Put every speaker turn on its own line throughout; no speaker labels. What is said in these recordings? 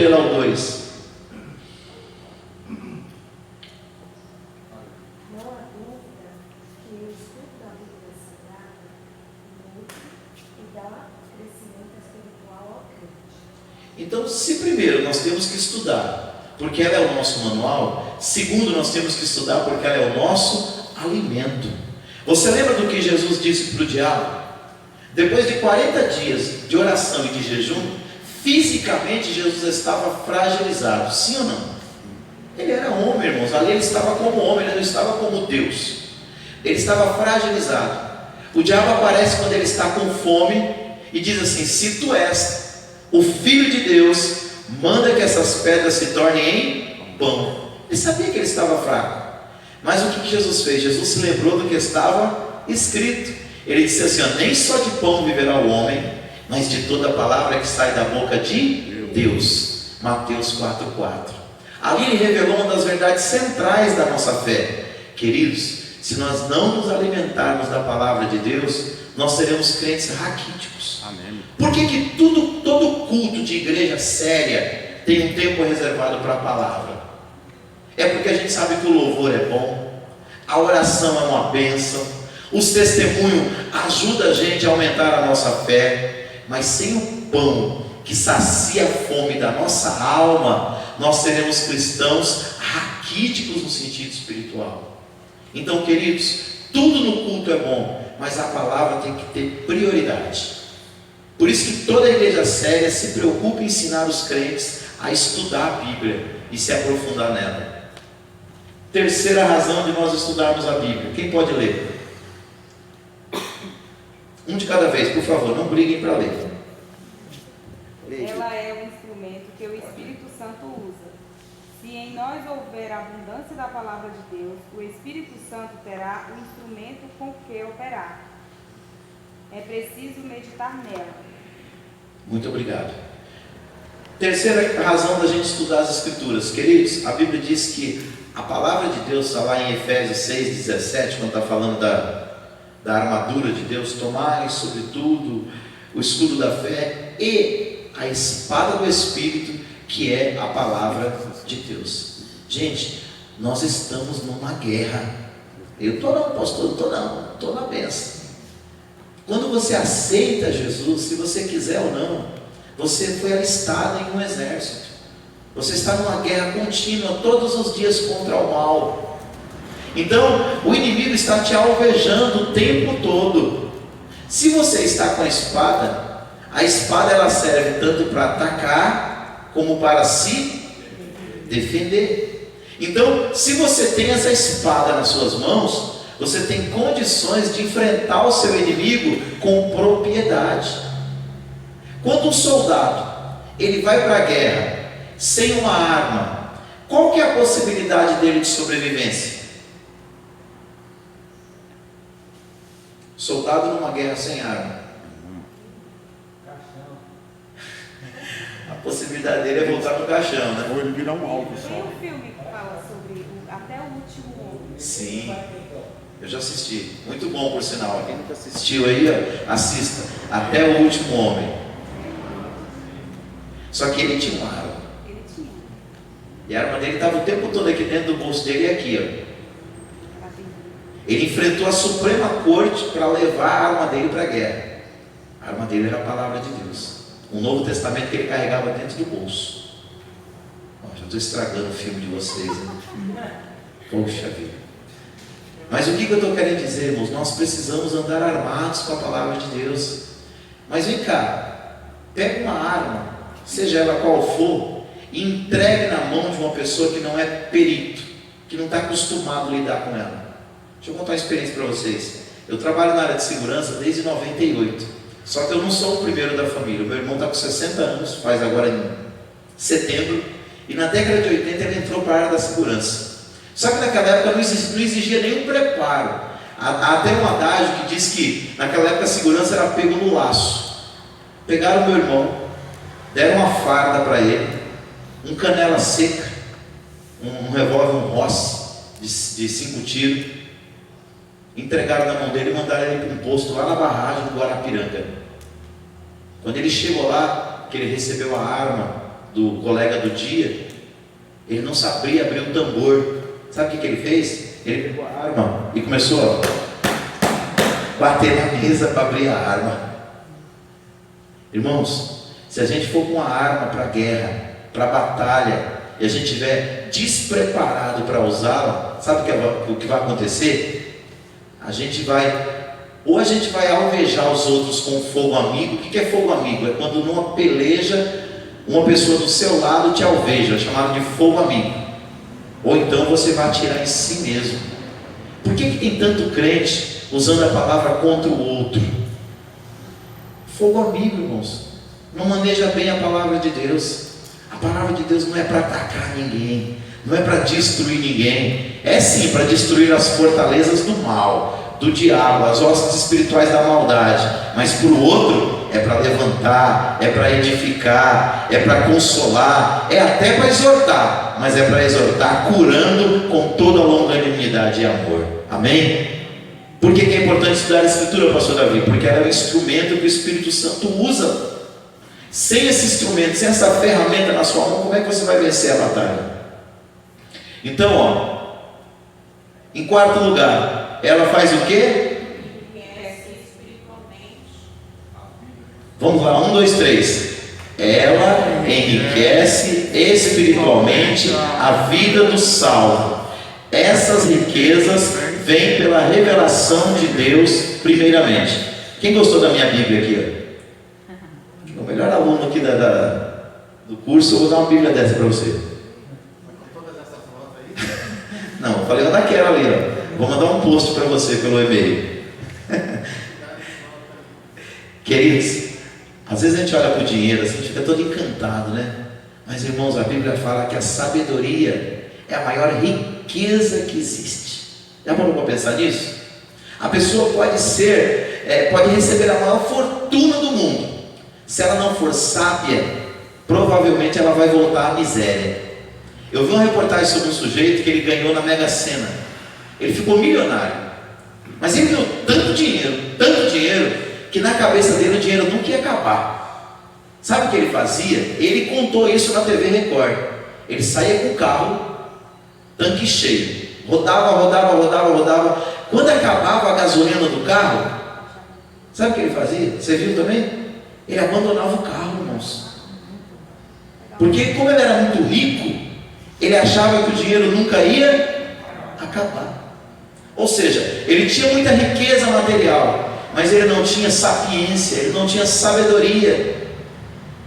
ler lá o 2. Então, se primeiro nós temos que estudar, porque ela é o nosso manual, segundo nós temos que estudar porque ela é o nosso alimento. Você lembra do que Jesus disse para o diabo? Depois de 40 dias de oração e de jejum, fisicamente Jesus estava fragilizado, sim ou não? Ele era homem, irmãos, ali ele estava como homem, ele não estava como Deus. Ele estava fragilizado. O diabo aparece quando ele está com fome e diz assim: se tu és o Filho de Deus, manda que essas pedras se tornem em pão. Ele sabia que ele estava fraco, mas o que Jesus fez? Jesus se lembrou do que estava escrito. Ele disse assim: ó, nem só de pão viverá o homem, mas de toda a palavra que sai da boca de Deus. Mateus 4,4. Ali ele revelou uma das verdades centrais da nossa fé. Queridos, se nós não nos alimentarmos da palavra de Deus, nós seremos crentes raquíticos.
Amém.
Por que todo culto de igreja séria tem um tempo reservado para a palavra? É porque a gente sabe que o louvor é bom, a oração é uma bênção, os testemunhos ajudam a gente a aumentar a nossa fé, mas sem o pão que sacia a fome da nossa alma, nós seremos cristãos raquíticos no sentido espiritual. Então, queridos, tudo no culto é bom, mas a palavra tem que ter prioridade. Por isso que toda igreja séria se preocupa em ensinar os crentes a estudar a Bíblia e se aprofundar nela. Terceira razão de nós estudarmos a Bíblia. Quem pode ler? Um de cada vez, por favor, não briguem para ler.
Ela é um instrumento que o Espírito Santo usa. Se em nós houver abundância da palavra de Deus, o Espírito Santo terá o instrumento com que operar. É preciso meditar nela.
Muito obrigado. Terceira razão da gente estudar as Escrituras. Queridos, a Bíblia diz que a palavra de Deus está lá em Efésios 6,17, quando está falando da armadura de Deus: tomai sobretudo o escudo da fé e a espada do Espírito, que é a palavra de Deus. Gente, nós estamos numa guerra. Eu estou não, pastor, estou na bênção. Quando você aceita Jesus, se você quiser ou não, você foi alistado em um exército. Você está numa guerra contínua todos os dias contra o mal. Então o inimigo está te alvejando o tempo todo. Se você está com a espada ela serve tanto para atacar como para se defender. Então, se você tem essa espada nas suas mãos, você tem condições de enfrentar o seu inimigo com propriedade. Quando um soldado ele vai para a guerra sem uma arma, qual que é a possibilidade dele de sobrevivência? Soldado numa guerra sem arma, a possibilidade dele é voltar no caixão, né?
Ou ele virar um alvo só.
Tem um filme que fala sobre Até o Último Homem.
Sim, eu já assisti, muito bom por sinal. Quem nunca assistiu aí, ó, assista, Até o Último Homem. Só que ele tinha uma arma,
Ele tinha.
e a arma dele estava o tempo todo aqui dentro do bolso dele e aqui, ó. Ele enfrentou a Suprema Corte para levar a arma dele para a guerra. A arma dele era a palavra de Deus, o Novo Testamento que ele carregava dentro do bolso. Já estou estragando o filme de vocês, né? Poxa vida. Mas o que eu estou querendo dizer, irmãos? Nós precisamos andar armados com a palavra de Deus. Mas vem cá, pega uma arma, seja ela qual for, e entregue na mão de uma pessoa que não é perito, que não está acostumado a lidar com ela. Deixa eu contar uma experiência para vocês. Eu trabalho na área de segurança desde 98. Só que eu não sou o primeiro da família. O meu irmão está com 60 anos, faz agora em setembro. E na década de 80 ele entrou para a área da segurança. Só que naquela época não exigia nenhum preparo. Há até um adágio que diz que naquela época a segurança era pego no laço. Pegaram o meu irmão, deram uma farda para ele, um canela seca, um revólver, um Ross de 5 tiros, entregaram na mão dele e mandaram ele para um posto lá na barragem do Guarapiranga. Quando ele chegou lá, que ele recebeu a arma, do colega do dia, ele não sabia abrir o tambor. Sabe o que ele fez? Ele pegou a arma e começou a bater na mesa para abrir a arma. Irmãos, se a gente for com a arma para a guerra, para a batalha, e a gente estiver despreparado para usá-la, sabe o que vai acontecer? A gente vai alvejar os outros com fogo amigo. O que é fogo amigo? É quando numa peleja, uma pessoa do seu lado te alveja, é chamado de fogo amigo. Ou então você vai atirar em si mesmo. Por que tem tanto crente usando a palavra contra o outro? Fogo amigo, irmãos, não maneja bem a palavra de Deus. A palavra de Deus não é para atacar ninguém, não é para destruir ninguém. É sim para destruir as fortalezas do mal, do diabo, as hostes espirituais da maldade. Mas para o outro é para levantar, é para edificar, é para consolar, é até para exortar. Mas é para exortar curando com toda a longanimidade e amor. Amém? Por que é importante estudar a Escritura, pastor Davi? Porque ela é o instrumento que o Espírito Santo usa. Sem esse instrumento, sem essa ferramenta na sua mão, como é que você vai vencer a batalha? Então, em quarto lugar, ela faz o quê? Vamos lá, 1, 2, 3. Ela enriquece espiritualmente a vida do salvo. Essas riquezas vêm pela revelação de Deus primeiramente. Quem gostou da minha Bíblia aqui? O melhor aluno aqui do curso, eu vou dar uma Bíblia dessa para você. Não, eu falei uma daquela ali, ó. Vou mandar um post para você pelo e-mail. Queridos, às vezes a gente olha para o dinheiro assim, a gente fica todo encantado, né? Mas irmãos, a Bíblia fala que a sabedoria é a maior riqueza que existe. Já parou para pensar nisso? A pessoa pode receber a maior fortuna do mundo. Se ela não for sábia, provavelmente ela vai voltar à miséria. Eu vi uma reportagem sobre um sujeito que ele ganhou na Mega Sena. Ele ficou milionário, mas ele ganhou tanto dinheiro, que na cabeça dele o dinheiro nunca ia acabar. Sabe o que ele fazia? Ele contou isso na TV Record. Ele saía com o carro, tanque cheio, rodava. Quando acabava a gasolina do carro, sabe o que ele fazia? Você viu também? Ele abandonava o carro, irmãos. Porque como ele era muito rico, ele achava que o dinheiro nunca ia acabar. Ou seja, ele tinha muita riqueza material, mas ele não tinha sapiência, ele não tinha sabedoria.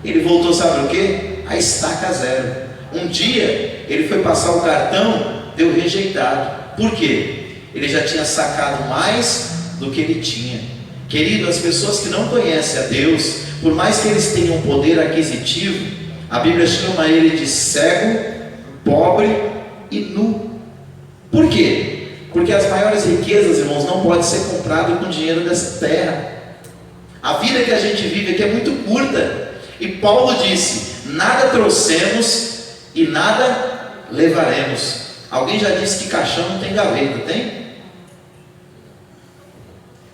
Ele voltou, sabe o quê? A estaca zero. Um dia, ele foi passar o cartão, deu rejeitado. Por quê? Ele já tinha sacado mais do que ele tinha. Querido, as pessoas que não conhecem a Deus, por mais que eles tenham poder aquisitivo, a Bíblia chama ele de cego, pobre e nu. Por quê? Porque as maiores riquezas, irmãos, não podem ser compradas com dinheiro dessa terra. A vida que a gente vive aqui é muito curta. E Paulo disse: nada trouxemos e nada levaremos. Alguém já disse que caixão não tem gaveta, tem?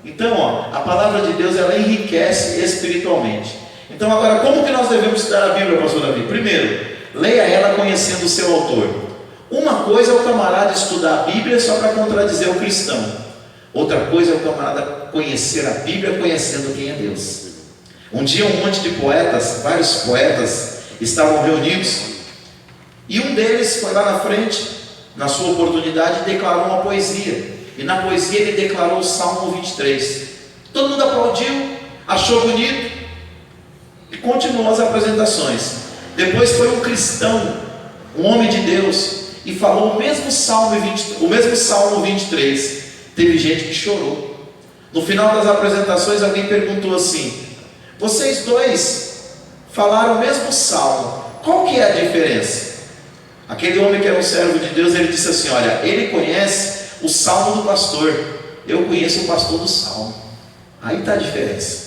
Então, a palavra de Deus, ela enriquece espiritualmente. Então agora, como que nós devemos estudar a Bíblia, pastor Davi? Primeiro, leia ela conhecendo o seu autor. Uma coisa é o camarada estudar a Bíblia só para contradizer o cristão. Outra coisa é o camarada conhecer a Bíblia conhecendo quem é Deus. Um dia um monte de poetas, vários poetas, estavam reunidos, e um deles foi lá na frente, na sua oportunidade, e declarou uma poesia. E na poesia ele declarou o Salmo 23. Todo mundo aplaudiu, achou bonito e continuou as apresentações. Depois foi um cristão, um homem de Deus, e falou o mesmo Salmo 23. Teve gente que chorou. No final das apresentações alguém perguntou assim: vocês dois falaram o mesmo Salmo, qual que é a diferença? Aquele homem que era um servo de Deus, ele disse assim: olha, ele conhece o Salmo do pastor, eu conheço o pastor do Salmo. Aí está a diferença.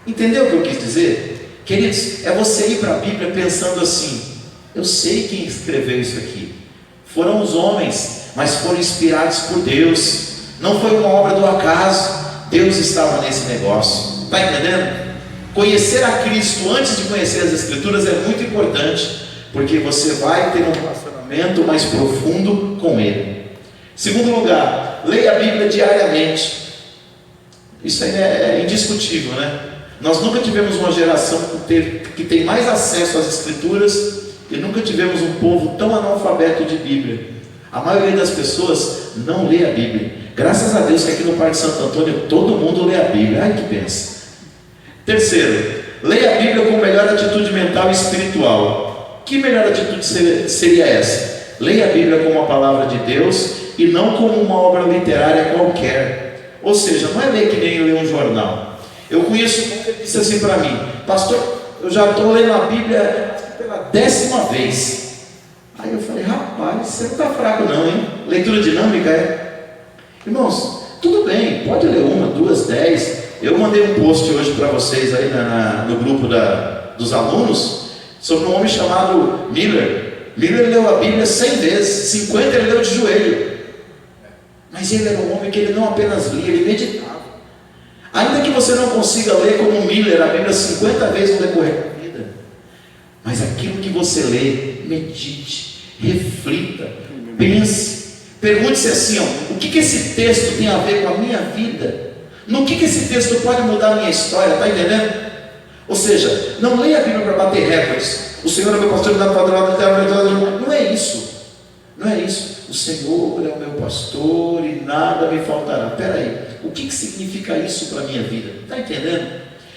Entendeu o que eu quis dizer? Queridos, é você ir para a Bíblia pensando assim: eu sei quem escreveu isso aqui. Foram os homens, mas foram inspirados por Deus. Não foi uma obra do acaso. Deus estava nesse negócio. Está entendendo? Conhecer a Cristo antes de conhecer as Escrituras é muito importante, porque você vai ter um relacionamento mais profundo com Ele. Segundo lugar, leia a Bíblia diariamente. Isso aí é indiscutível, né? Nós nunca tivemos uma geração que tem mais acesso às Escrituras e nunca tivemos um povo tão analfabeto de Bíblia. A maioria das pessoas não lê a Bíblia. Graças a Deus que aqui no Parque Santo Antônio todo mundo lê a Bíblia. Ai, que bênção. Terceiro, leia a Bíblia com melhor atitude mental e espiritual. Que melhor atitude seria essa? Leia a Bíblia como a palavra de Deus e não como uma obra literária qualquer. Ou seja, não é ler que nem ler um jornal. Eu conheço um que disse assim para mim: pastor, eu já estou lendo a Bíblia pela 10ª vez. Aí eu falei: rapaz, você não está fraco não, hein? Leitura dinâmica é? Irmãos, tudo bem, pode ler 1, 2, 10. Eu mandei um post hoje para vocês aí no grupo dos alunos sobre um homem chamado Miller. Miller leu a Bíblia 100 vezes, 50 ele leu de joelho. Mas ele era um homem que ele não apenas lia, ele meditava. Ainda que você não consiga ler como Miller a Bíblia 50 vezes no decorrer da vida, mas aquilo que você lê, medite, reflita, pense, pergunte-se assim: o que esse texto tem a ver com a minha vida? No que esse texto pode mudar a minha história? Está entendendo? Ou seja, não leia a Bíblia para bater recordes. O Senhor é meu pastor, não é isso. Não é isso. O Senhor é o meu pastor e nada me faltará. Espera aí, o que significa isso para a minha vida? Está entendendo?